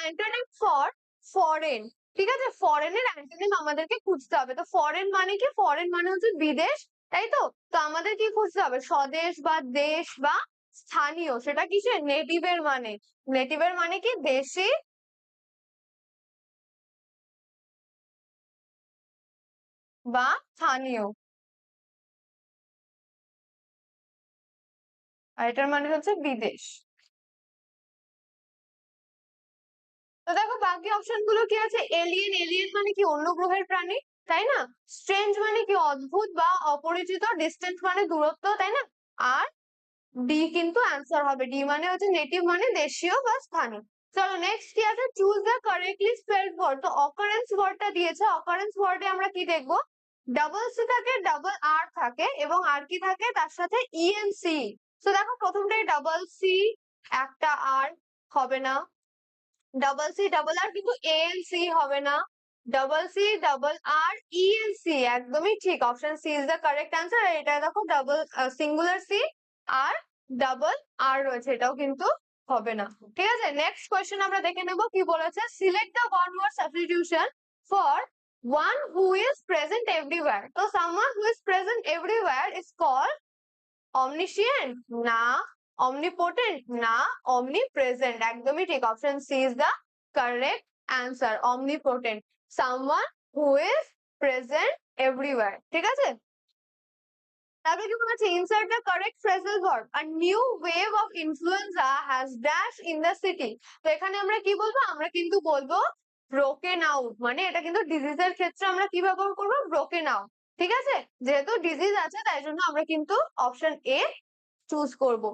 Antonym for foreign, ঠিক আছে, ফরেনের antonym আমাদেরকে খুঁজতে হবে। তো ফরেন মানে কি? ফরেন মানে হচ্ছে বিদেশ, তাই তো? তো আমাদের কি খুঁজতে হবে? স্বদেশ বা দেশ বা স্থানীয়, সেটা কিসের? নেটিভের মানে। নেটিভের মানে কি? দেশি বা স্থানীয়, আর এটার মানে হচ্ছে বিদেশ। তো দেখো বাকি অপশন গুলো কি আছে? এলিয়েন, এলিয়েন মানে কি? অন্য গ্রহের প্রাণী, তাই না? স্ট্রেঞ্জ মানে কি? অদ্ভুত বা অপরিচিত। ডিস্টেন্স মানে দূরত্ব, তাই না? আর ডি কিন্তু অ্যান্সার হবে। ডি মানে হচ্ছে নেটিভ মানে দেশীয় বা স্থানীয়। চলো নেক্সট কি আছে? Choose the correctly spelled word. তো অকারেন্স ওয়ার্ডটা দিয়েছে। অকারেন্স ওয়ার্ডে আমরা কি দেখবো? ডাবল সি থাকে, ডাবল আর থাকে, এবং আর কি থাকে তার সাথে ইএনসি। তো দেখো প্রথমটাই ডাবল সি, একটা আর হবে না। ডাবল সি ডাবল আর কিন্তু এএনসি হবে না। Double C double R ENC, একদমই ঠিক। Option C is the correct answer. এটা দেখো ডাবল সিঙ্গুলার সি আর ডাবল আর রয়েছে, এটাও কিন্তু হবে না। ঠিক আছে, নেক্সট কোয়েশ্চেন আমরা দেখে নেব কি বলেছে। Select the one word substitution for one who is present everywhere. তো someone who is present everywhere is called omniscient না, omnipotent না, omnipresent, একদমই ঠিক। Option C is the correct answer, omnipotent, someone who is present everywhere, ঠিক আছে। তারপরে কি বলেছে? Insert the correct phrasal verb. a new wave of influenza has dashed in the city। তো এখানে আমরা কি বলবো? আমরা কিন্তু বলবো ব্রোকেন আউট। মানে এটা কিন্তু ডিজিজের ক্ষেত্রে আমরা কি ব্যবহার করবো? ব্রোকেন আউট, ঠিক আছে। যেহেতু ডিজিজ আছে তাই জন্য আমরা কিন্তু অপশন এ চুজ করব।